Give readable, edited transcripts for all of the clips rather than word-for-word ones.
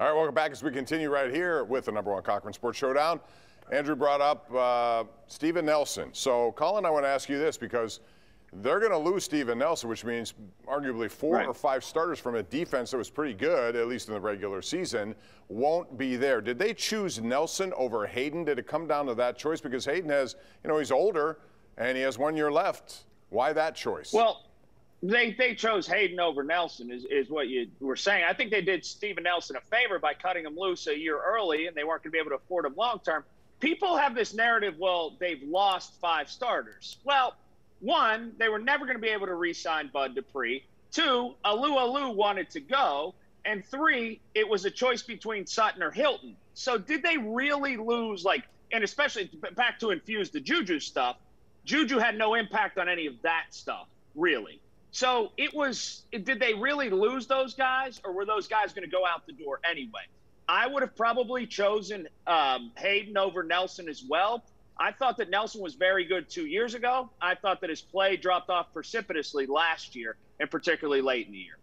All right, welcome back as we continue right here with the #1 Cochran Sports Showdown. Andrew brought up Steven Nelson. So, Colin, I want to ask you this because they're going to lose Steven Nelson, which means arguably four or five starters from a defense that was pretty good, at least in the regular season, won't be there. Did they choose Nelson over Hayden? Did it come down to that choice? Because Hayden has, he's older and he has 1 year left. Why that choice? Well, they chose Hayden over Nelson is what you were saying. I think they did Steven Nelson a favor by cutting him loose a year early, and they weren't going to be able to afford him long term. People have this narrative, well, they've lost 5 starters. Well, one, they were never going to be able to re-sign Bud Dupree. 2, Alou wanted to go. And 3, it was a choice between Sutton or Hilton. So did they really lose, and especially back to infuse the Juju stuff, Juju had no impact on any of that stuff, really. So did they really lose those guys, or were those guys going to go out the door anyway? I would have probably chosen Hayden over Nelson as well. I thought that Nelson was very good 2 years ago. I thought that his play dropped off precipitously last year, and particularly late in the year.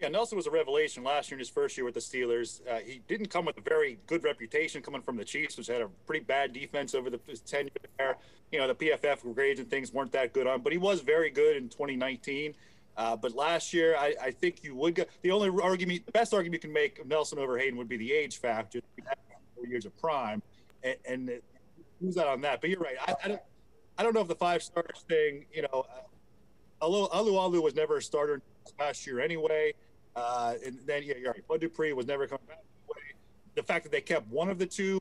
Yeah, Nelson was a revelation last year in his first year with the Steelers. He didn't come with a very good reputation coming from the Chiefs, which had a pretty bad defense over his tenure there. The PFF grades and things weren't that good on, but he was very good in 2019. But last year, I think you would get the best argument you can make of Nelson over Hayden would be the age factor. 4 years of prime, and who's out on that? But you're right. I don't know if the 5 starters thing. Alou was never a starter last year anyway. And then you're right. Bud Dupree was never coming back anyway. The fact that they kept one of the 2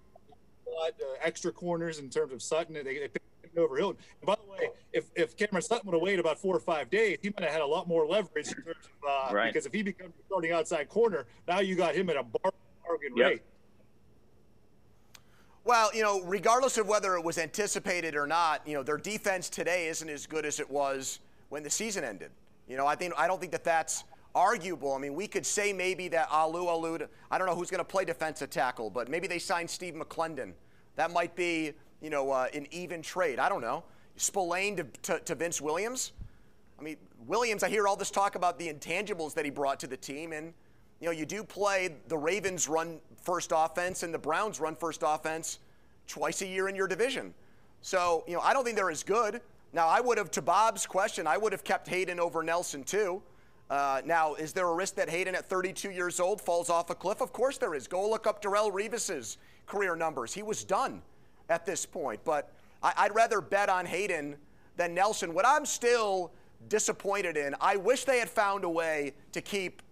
extra corners in terms of Sutton, they picked him over Hilton. And by the way, if Cameron Sutton would have waited about 4 or 5 days, he might have had a lot more leverage in terms of because if he becomes a starting outside corner, now you got him at a bargain rate. Well, regardless of whether it was anticipated or not, their defense today isn't as good as it was when the season ended. I don't think that that's arguable. I mean, we could say maybe that Alou, I don't know who's going to play defensive tackle, but maybe they signed Steve McClendon. That might be, an even trade. I don't know. Spillane to Vince Williams. I mean, Williams, I hear all this talk about the intangibles that he brought to the team, and you do play the Ravens run first offense and the Browns run first offense twice a year in your division. So, I don't think they're as good. Now, I would have, to Bob's question, I would have kept Hayden over Nelson too. Now, is there a risk that Hayden at 32 years old falls off a cliff? Of course there is. Go look up Darrelle Revis's career numbers. He was done at this point. But I'd rather bet on Hayden than Nelson. What I'm still disappointed in, I wish they had found a way to keep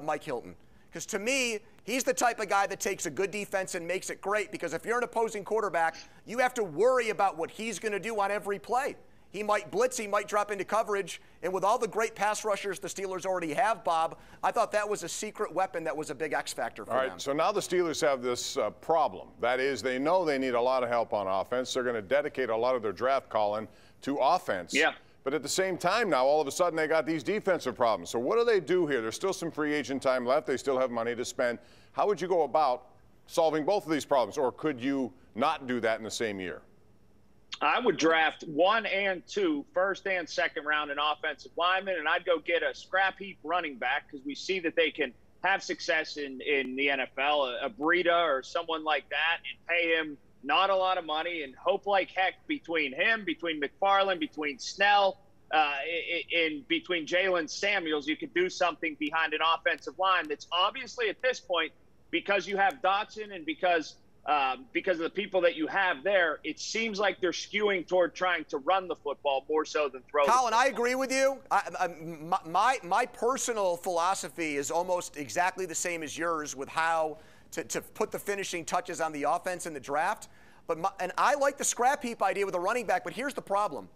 Mike Hilton. Because to me, he's the type of guy that takes a good defense and makes it great, because if you're an opposing quarterback, you have to worry about what he's going to do on every play. He might blitz, he might drop into coverage, and with all the great pass rushers the Steelers already have, Bob, I thought that was a secret weapon that was a big X factor for them. All right, so now the Steelers have this problem. That is, they know they need a lot of help on offense. They're going to dedicate a lot of their draft, Colin, to offense. Yeah. But at the same time now, all of a sudden, they got these defensive problems. So what do they do here? There's still some free agent time left. They still have money to spend. How would you go about solving both of these problems, or could you not do that in the same year? I would draft 1 and 2, first and second round in offensive linemen, and I'd go get a scrap heap running back, because we see that they can have success in the NFL, a Breida or someone like that, and pay him not a lot of money and hope like heck between him, between McFarland, between Snell, in between Jalen Samuels, you could do something behind an offensive line that's obviously at this point, because you have Dotson and because of the people that you have there, it seems like they're skewing toward trying to run the football more so than throw. Colin, I agree with you. My personal philosophy is almost exactly the same as yours with how to put the finishing touches on the offense in the draft. And I like the scrap heap idea with a running back, but here's the problem.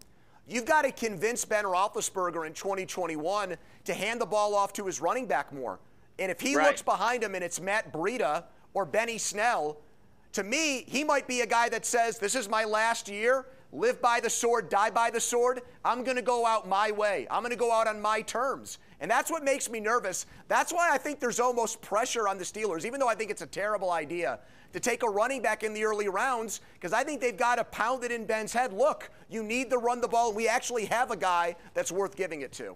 You've got to convince Ben Roethlisberger in 2021 to hand the ball off to his running back more. And if he looks behind him and it's Matt Breida or Benny Snell, to me, he might be a guy that says, this is my last year, live by the sword, die by the sword. I'm going to go out my way. I'm going to go out on my terms. And that's what makes me nervous. That's why I think there's almost pressure on the Steelers, even though I think it's a terrible idea, to take a running back in the early rounds, because I think they've got to pound it in Ben's head. Look, you need to run the ball. We actually have a guy that's worth giving it to.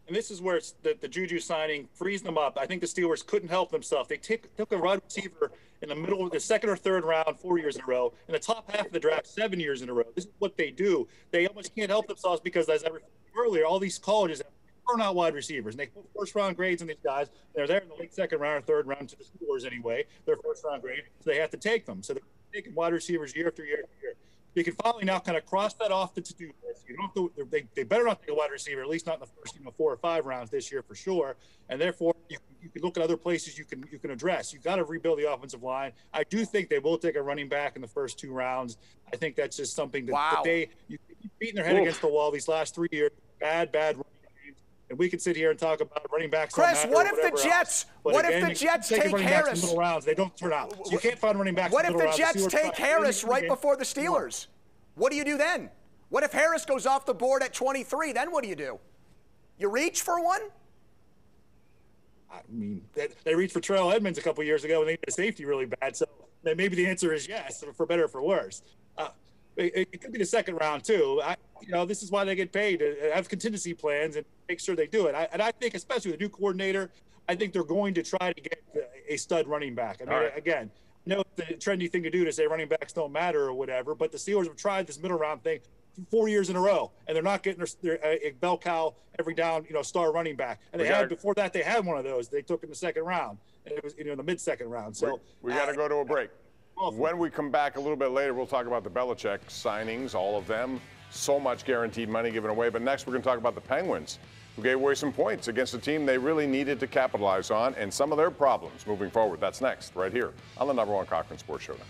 And this is where it's the Juju signing frees them up. I think the Steelers couldn't help themselves. They took a wide receiver in the middle of the second or third round 4 years in a row, in the top half of the draft 7 years in a row. This is what they do. They almost can't help themselves because, as I referred to earlier, all these colleges have burnout wide receivers. And they put first-round grades on these guys. They're there in the late second round or third round to the Steelers anyway. They're first-round grade, so they have to take them. So they're taking wide receivers year after year after year. You can finally now kind of cross that off the to-do list. You don't have to, they better not take a wide receiver, at least not in the first 4 or 5 rounds this year for sure. And therefore, you can look at other places you can address. You've got to rebuild the offensive line. I do think they will take a running back in the first 2 rounds. I think that's just something that you keep beating their head against the wall these last 3 years. Bad running games. And we could sit here and talk about running backs. Chris, what if the Jets? What if the Jets take Harris? Middle rounds, they don't turn out. So you can't find running backs. What if the Jets take Harris right before the Steelers? What do you do then? What if Harris goes off the board at 23? Then what do you do? You reach for one? I mean, they reached for Terrell Edmonds a couple years ago and they needed a safety really bad. So maybe the answer is yes, for better or for worse. It could be the second round too. This is why they get paid to have contingency plans and make sure they do it. And I think, especially with the new coordinator, I think they're going to try to get a stud running back. I mean, again, I know it's a trendy thing to do to say running backs don't matter or whatever, but the Steelers have tried this middle round thing 4 years in a row, and they're not getting their bell cow every down, star running back. And before that, they had one of those. They took in the second round, and it was in the mid-second round. So we got to go to a break. When we come back a little bit later, we'll talk about the Belichick signings, all of them. So much guaranteed money given away. But next, we're going to talk about the Penguins, who gave away some points against a team they really needed to capitalize on, and some of their problems moving forward. That's next, right here on the #1 Cochran Sports Showdown.